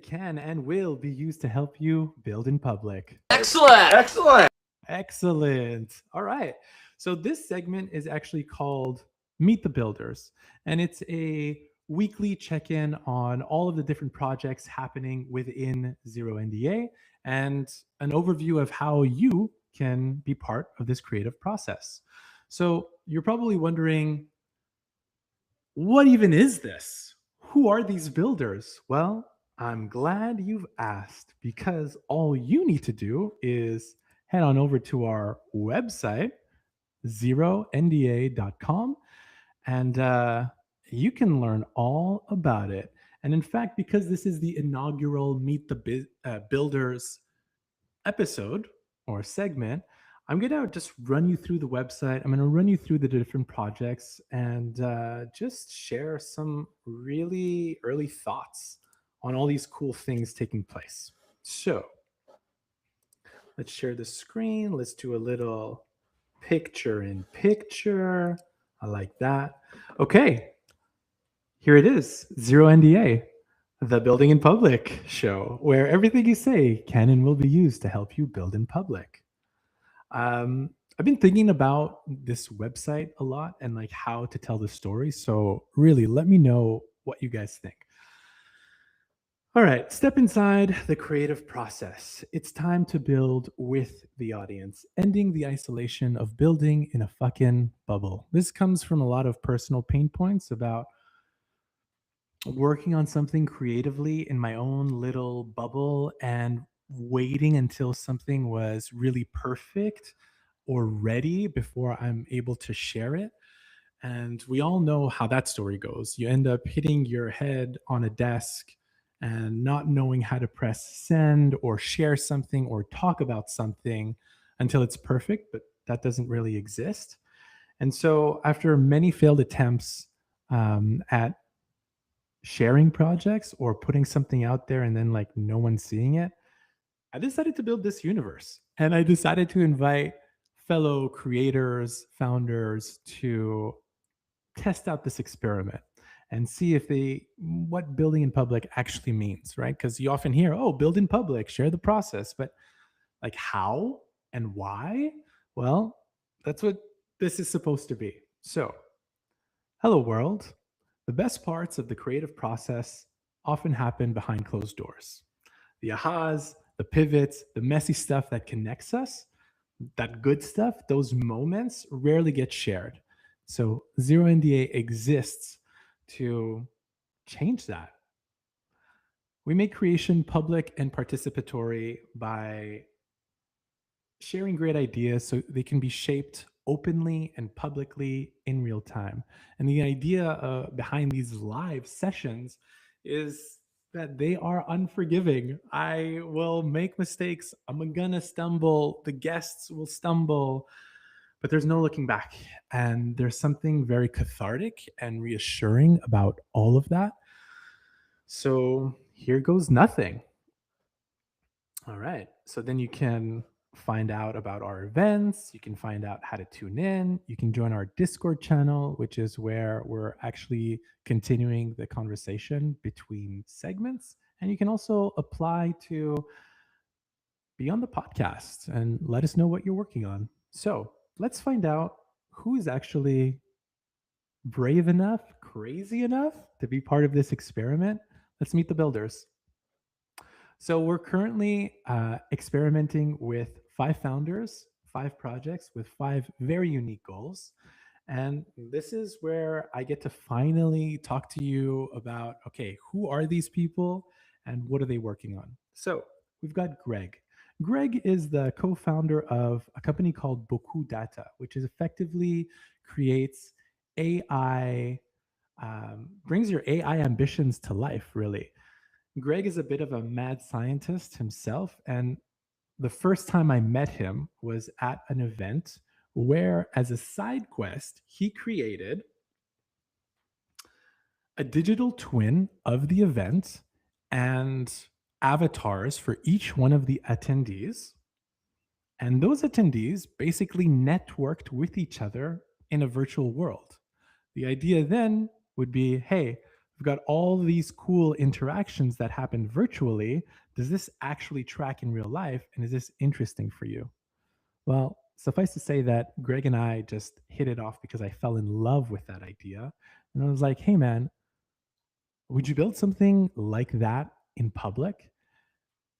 can and will be used to help you build in public. Excellent. Excellent. Excellent. All right. So this segment is actually called Meet the Builders, and it's a weekly check-in on all of the different projects happening within Zero NDA and an overview of how you can be part of this creative process. So you're probably wondering, what even is this? Who are these builders? Well, I'm glad you've asked because all you need to do is head on over to our website, zeronda.com, and you can learn all about it. And in fact, because this is the inaugural Meet the Builders episode or segment, I'm going to just run you through the website. I'm going to run you through the different projects and just share some really early thoughts on all these cool things taking place. So let's share the screen. Let's do a little picture in picture. I like that. Okay, here it is, Zero NDA, the Building in Public show, where everything you say can and will be used to help you build in public. I've been thinking about this website a lot and like how to tell the story. So really, let me know what you guys think. All right, step inside the creative process. It's time to build with the audience, ending the isolation of building in a fucking bubble. This comes from a lot of personal pain points about working on something creatively in my own little bubble and waiting until something was really perfect or ready before I'm able to share it. And we all know how that story goes. You end up hitting your head on a desk and not knowing how to press send or share something or talk about something until it's perfect, but that doesn't really exist. And so, after many failed attempts at sharing projects or putting something out there and then like no one seeing it, I decided to build this universe. And I decided to invite fellow creators, founders to test out this experiment and see if what building in public actually means, right? Because you often hear, oh, build in public, share the process, but like how and why? Well, that's what this is supposed to be. So, hello world. The best parts of the creative process often happen behind closed doors. The ahas, the pivots, the messy stuff that connects us, that good stuff, those moments rarely get shared. So Zero NDA exists to change that. We make creation public and participatory by sharing great ideas so they can be shaped openly and publicly in real time. And the idea behind these live sessions is that they are unforgiving. I will make mistakes. I'm gonna stumble. The guests will stumble, but there's no looking back. And there's something very cathartic and reassuring about all of that. So here goes nothing. All right. So then you can find out about our events. You can find out how to tune in. You can join our Discord channel, which is where we're actually continuing the conversation between segments. And you can also apply to be on the podcast and let us know what you're working on. So let's find out who is actually brave enough, crazy enough to be part of this experiment. Let's meet the builders. So we're currently experimenting with 5 founders, 5 projects with 5 very unique goals. And this is where I get to finally talk to you about, okay, who are these people and what are they working on? So we've got Greg. Greg is the co-founder of a company called Beaucoup Data, which is effectively creates AI, brings your AI ambitions to life, really. Greg is a bit of a mad scientist himself. And the first time I met him was at an event where, as a side quest, he created a digital twin of the event and avatars for each one of the attendees. And those attendees basically networked with each other in a virtual world. The idea then would be, hey, We've got all these cool interactions that happen virtually. Does this actually track in real life? And is this interesting for you? Well, suffice to say that Greg and I just hit it off because I fell in love with that idea. And I was like, hey, man, would you build something like that in public?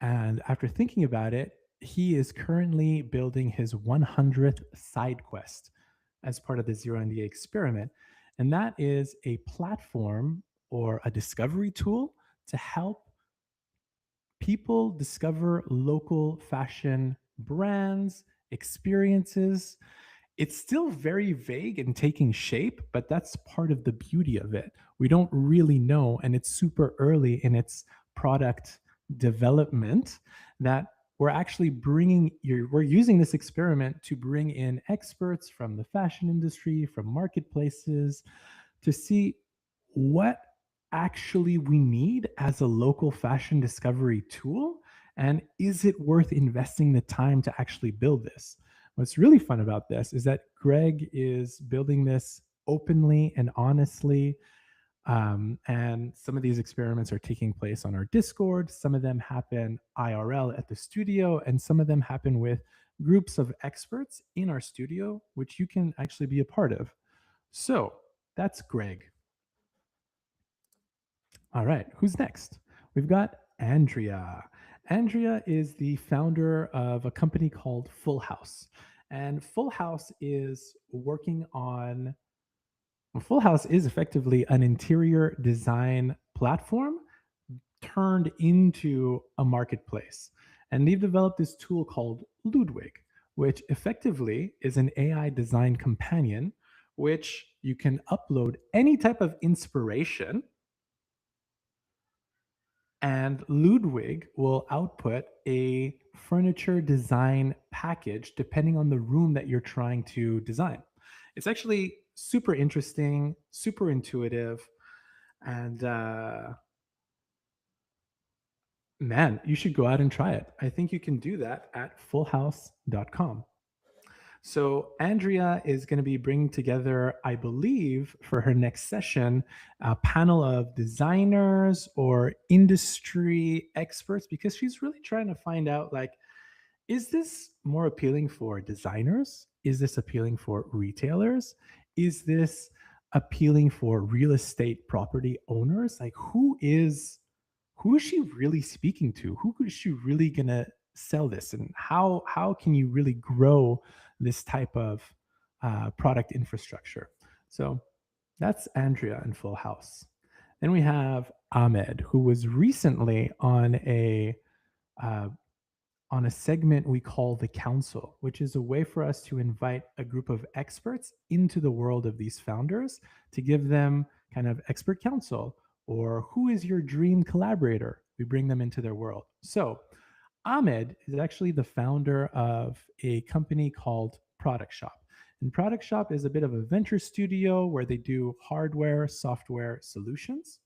And after thinking about it, he is currently building his 100th side quest as part of the Zero NDA experiment. And that is a platform or a discovery tool to help people discover local fashion brands, experiences. It's still very vague and taking shape, but that's part of the beauty of it. We don't really know, and it's super early in its product development that we're using this experiment to bring in experts from the fashion industry, from marketplaces, to see what actually we need as a local fashion discovery tool, and is it worth investing the time to actually build this. What's really fun about this is that Greg is building this openly and honestly. And some of these experiments are taking place on our Discord. Some of them happen IRL at the studio, and some of them happen with groups of experts in our studio, which you can actually be a part of. So that's Greg. All right, who's next? We've got Andria. Andria is the founder of a company called Fülhaus. And Fülhaus is working on, well, Fülhaus is effectively an interior design platform turned into a marketplace. And they've developed this tool called Ludwig, which effectively is an AI design companion, which you can upload any type of inspiration, and Ludwig will output a furniture design package depending on the room that you're trying to design. It's actually super interesting, super intuitive, and man, you should go out and try it. I think you can do that at fullhouse.com. So Andrea is going to be bringing together, I believe, for her next session, a panel of designers or industry experts, because she's really trying to find out, like, is this more appealing for designers? Is this appealing for retailers? Is this appealing for real estate property owners? Like, who is she really speaking to? Who is she really gonna sell this, and how can you really grow this type of product infrastructure? So that's Andrea in Full House. Then we have Ahmed, who was recently uh, on a segment we call the Council, which is a way for us to invite a group of experts into the world of these founders to give them kind of expert counsel, or who is your dream collaborator? We bring them into their world. So, Ahmed is actually the founder of a company called Product Shop. And Product Shop is a bit of a venture studio where they do hardware, software solutions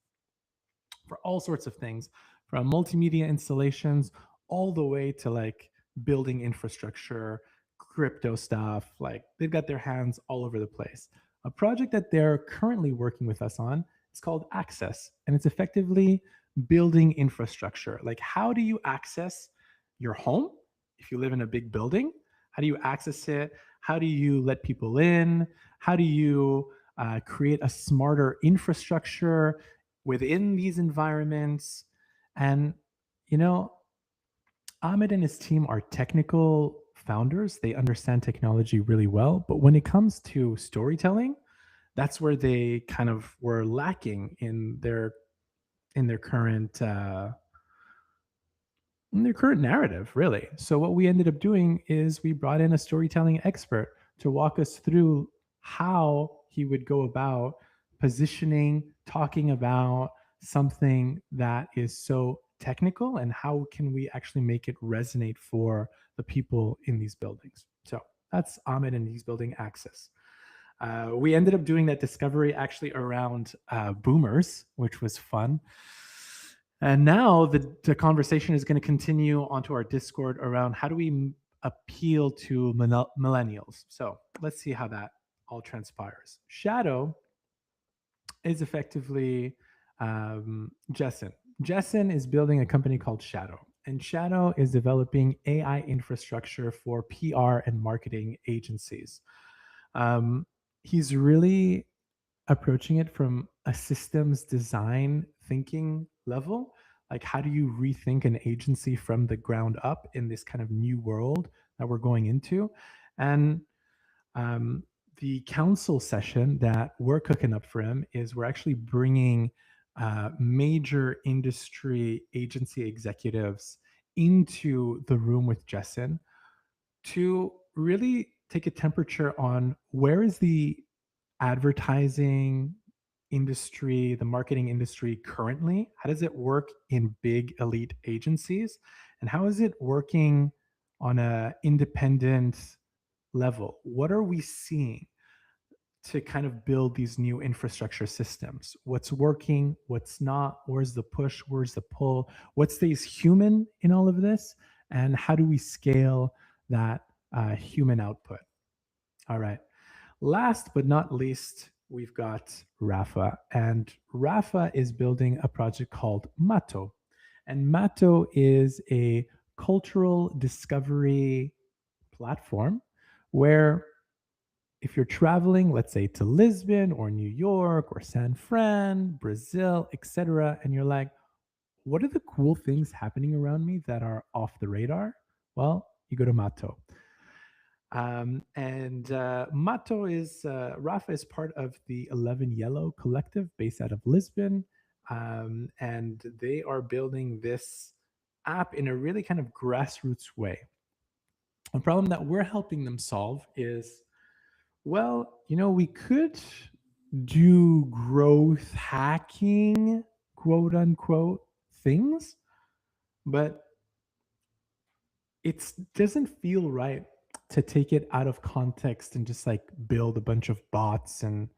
for all sorts of things, from multimedia installations all the way to like building infrastructure, crypto stuff. Like they've got their hands all over the place. A project that they're currently working with us on is called Access, and it's effectively building infrastructure. Like, how do you access your home if you live in a big building? How do you access it? How do you let people in? How do you create a smarter infrastructure within these environments? And, you know, Ahmed and his team are technical founders. They understand technology really well. But when it comes to storytelling, that's where they kind of were lacking in their current narrative, really. So what we ended up doing is we brought in a storytelling expert to walk us through how he would go about positioning, talking about something that is so technical, and how can we actually make it resonate for the people in these buildings. So that's Ahmed, and he's building Access. We ended up doing that discovery actually around boomers, which was fun. And now the conversation is going to continue onto our Discord around how do we appeal to millennials. So let's see how that all transpires. Shadow is effectively Jessen. Jessen is building a company called Shadow, and Shadow is developing AI infrastructure for PR and marketing agencies. Um, he's really approaching it from a systems design thinking level. Like, how do you rethink an agency from the ground up in this kind of new world that we're going into? And um, the council session that we're cooking up for him is we're actually bringing major industry agency executives into the room with Jessen to really take a temperature on where is the advertising industry, the marketing industry currently? How does it work in big elite agencies? And how is it working on a independent level? What are we seeing to kind of build these new infrastructure systems? What's working? What's not? Where's the push? Where's the pull? What stays human in all of this? And how do we scale that human output? All right. Last but not least, we've got Rafa. And Rafa is building a project called MATO. And MATO is a cultural discovery platform where if you're traveling, let's say to Lisbon or New York or San Fran, Brazil, etc., and you're like, what are the cool things happening around me that are off the radar? Well, you go to Mato. And Mato is, Rafa is part of the 11 Yellow collective based out of Lisbon. And they are building this app in a really kind of grassroots way. A problem that we're helping them solve is, well, we could do growth hacking, quote unquote, things, but it doesn't feel right to take it out of context and just like build a bunch of bots and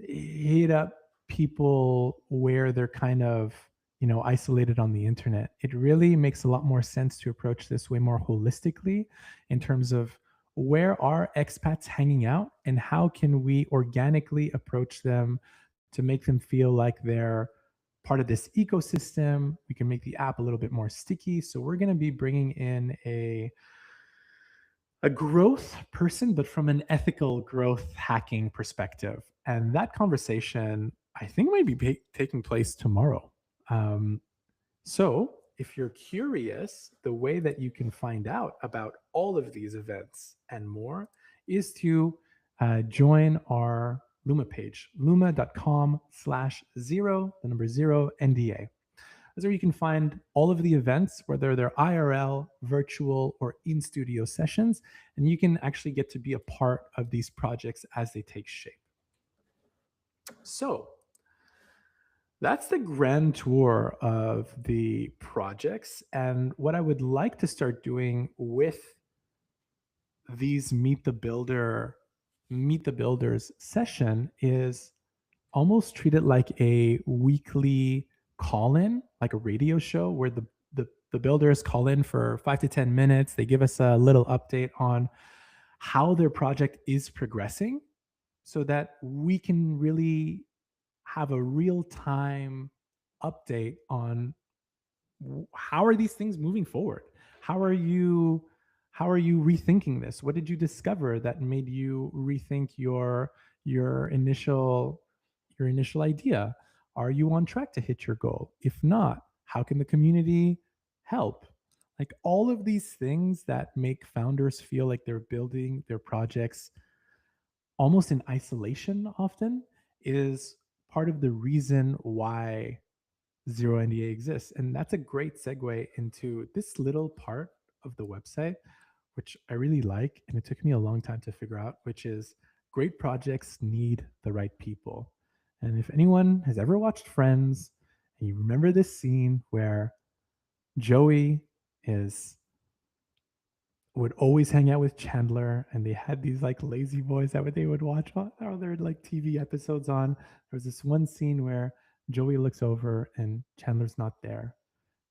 hit up people where they're kind of isolated on the internet. It really makes a lot more sense to approach this way more holistically in terms of where are expats hanging out and how can we organically approach them to make them feel like they're part of this ecosystem. We can make the app a little bit more sticky. So we're going to be bringing in a growth person, but from an ethical growth hacking perspective. And that conversation, I think, might be taking place tomorrow. Um, so if you're curious, the way that you can find out about all of these events and more is to join our Luma page, luma.com/zero, the number zero NDA. That's where you can find all of the events, whether they're IRL, virtual, or in studio sessions, and you can actually get to be a part of these projects as they take shape. So that's the grand tour of the projects. And what I would like to start doing with these Meet the Builders session is almost treat it like a weekly call-in, like a radio show where the builders call in for 5 to 10 minutes. They give us a little update on how their project is progressing so that we can really have a real-time update on how are these things moving forward. How are you rethinking this? What did you discover that made you rethink your initial idea? Are you on track to hit your goal? If not, how can the community help? Like all of these things that make founders feel like they're building their projects almost in isolation often is part of the reason why Zero NDA exists. And that's a great segue into this little part of the website, which I really like. And it took me a long time to figure out, which is great projects need the right people. And if anyone has ever watched Friends and you remember this scene where Joey is would always hang out with Chandler and they had these like lazy boys that they would watch other like TV episodes on. There was this one scene where Joey looks over and Chandler's not there.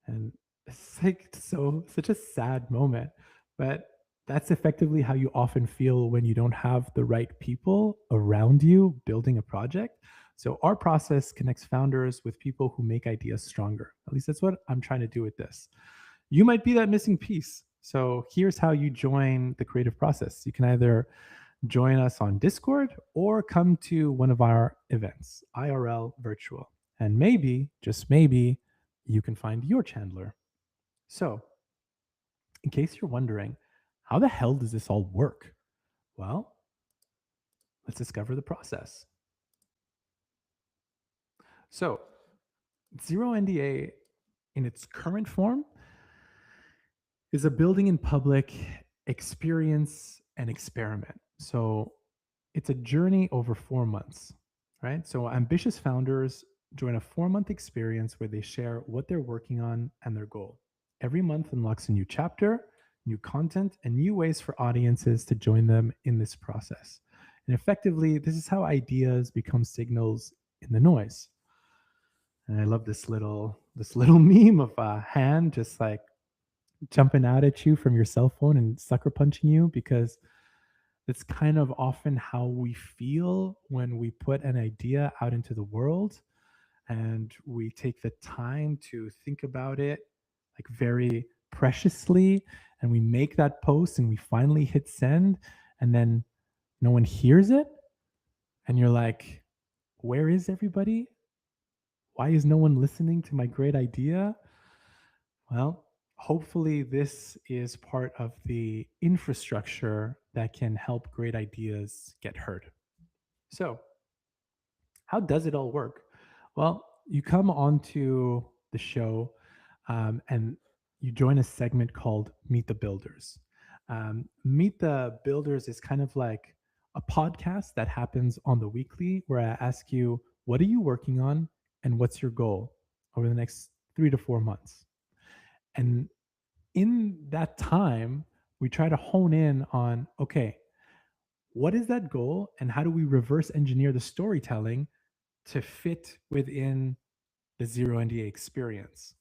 And it's like such a sad moment. But that's effectively how you often feel when you don't have the right people around you building a project. So our process connects founders with people who make ideas stronger. At least that's what I'm trying to do with this. You might be that missing piece. So here's how you join the creative process. You can either join us on Discord or come to one of our events, IRL virtual. And maybe, just maybe, you can find your Chandler. So, in case you're wondering, how the hell does this all work? Well, let's discover the process. So, Zero NDA in its current form is a building in public experience and experiment. So, it's a journey over 4 months, right? So, ambitious founders join a 4 month experience where they share what they're working on and their goal. Every month unlocks a new chapter, new content, and new ways for audiences to join them in this process. And effectively, this is how ideas become signals in the noise. And I love this little meme of a hand just like jumping out at you from your cell phone and sucker punching you, because it's kind of often how we feel when we put an idea out into the world and we take the time to think about it like very preciously, and we make that post and we finally hit send, and then no one hears it, and you're like, where is everybody? Why is no one listening to my great idea? Well, hopefully this is part of the infrastructure that can help great ideas get heard. So how does it all work? Well, you come onto the show, and you join a segment called Meet the Builders. Meet the Builders is kind of like a podcast that happens on the weekly where I ask you, what are you working on and what's your goal over the next 3 to 4 months? And in that time, we try to hone in on, okay, what is that goal and how do we reverse engineer the storytelling to fit within the Zero NDA experience?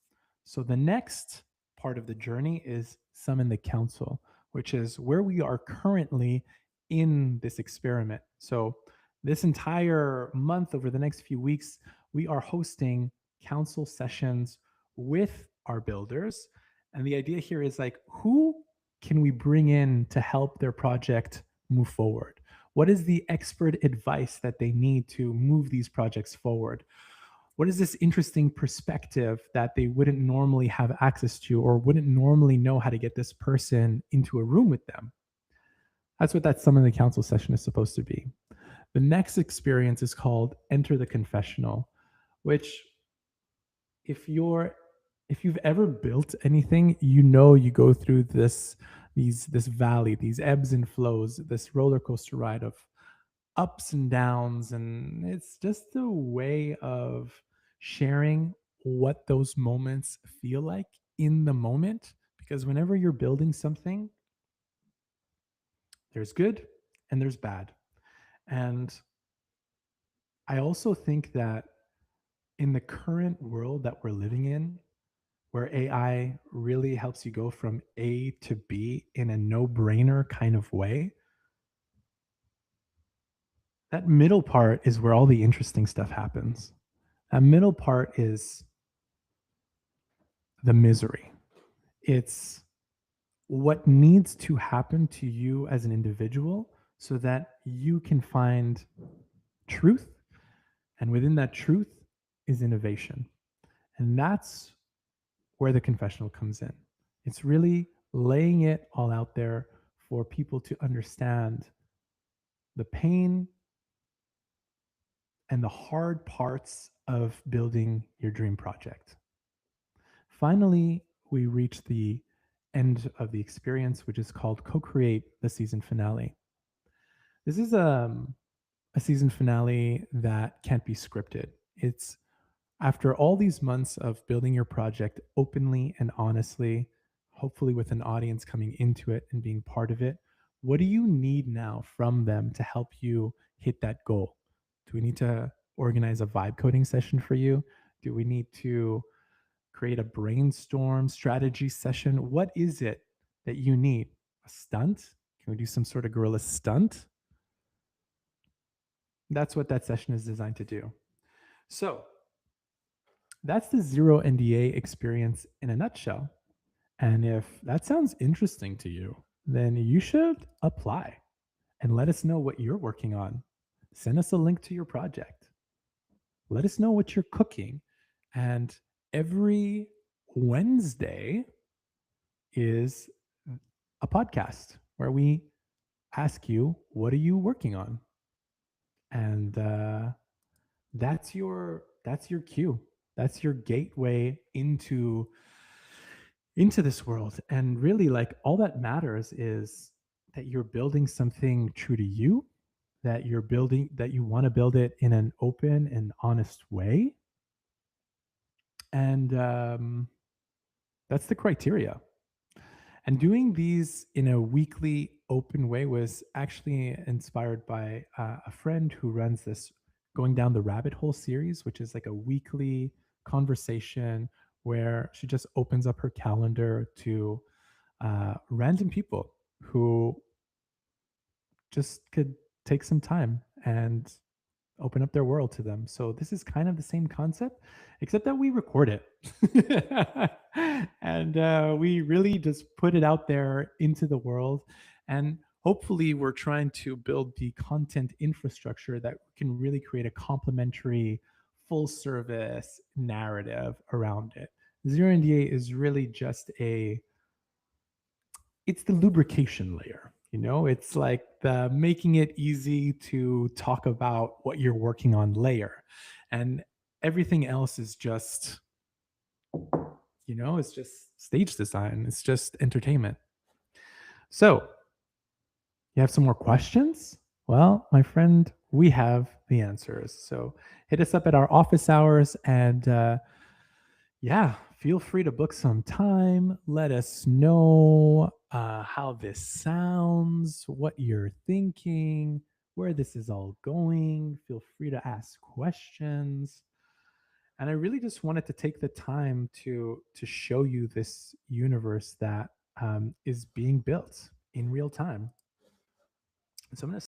So the next part of the journey is Summon the Council, which is where we are currently in this experiment. So this entire month, over the next few weeks, we are hosting council sessions with our builders. And the idea here is like, who can we bring in to help their project move forward? What is the expert advice that they need to move these projects forward? What is this interesting perspective that they wouldn't normally have access to or wouldn't normally know how to get this person into a room with them? That's what that Summon the Council session is supposed to be. The next experience is called Enter the Confessional, which if you've ever built anything, you know you go through this valley, these ebbs and flows, this roller coaster ride of ups and downs, and it's just a way of sharing what those moments feel like in the moment, because whenever you're building something, there's good and there's bad. And I also think that in the current world that we're living in, where AI really helps you go from A to B in a no brainer kind of way, that middle part is where all the interesting stuff happens. That middle part is the misery. It's what needs to happen to you as an individual so that you can find truth. And within that truth is innovation. And that's where the confessional comes in. It's really laying it all out there for people to understand the pain and the hard parts of building your dream project. Finally, we reach the end of the experience, which is called Co-Create, the season finale. This is a season finale that can't be scripted. It's after all these months of building your project openly and honestly, hopefully with an audience coming into it and being part of it, what do you need now from them to help you hit that goal? Do we need to organize a vibe coding session for you? Do we need to create a brainstorm strategy session? What is it that you need? A stunt? Can we do some sort of guerrilla stunt? That's what that session is designed to do. So that's the Zero NDA experience in a nutshell. And if that sounds interesting to you, then you should apply and let us know what you're working on. Send us a link to your project. Let us know what you're cooking. And every Wednesday is a podcast where we ask you, what are you working on? And that's your cue. That's your gateway into this world. And really, like, all that matters is that you're building something true to you, that you want to build it in an open and honest way. And that's the criteria. And doing these in a weekly open way was actually inspired by a friend who runs this Going Down the Rabbit Hole series, which is like a weekly conversation where she just opens up her calendar to random people who just could take some time and open up their world to them. So this is kind of the same concept, except that we record it and we really just put it out there into the world. And hopefully, we're trying to build the content infrastructure that can really create a complementary, full service narrative around it. Zero NDA is really just it's the lubrication layer. It's like the making it easy to talk about what you're working on layer. And everything else is just, it's just stage design, it's just entertainment. So, you have some more questions? Well, my friend, we have the answers. So hit us up at our office hours and yeah, feel free to book some time. Let us know how this sounds, what you're thinking, where this is all going. Feel free to ask questions. And I really just wanted to take the time to show you this universe that is being built in real time. So I'm going to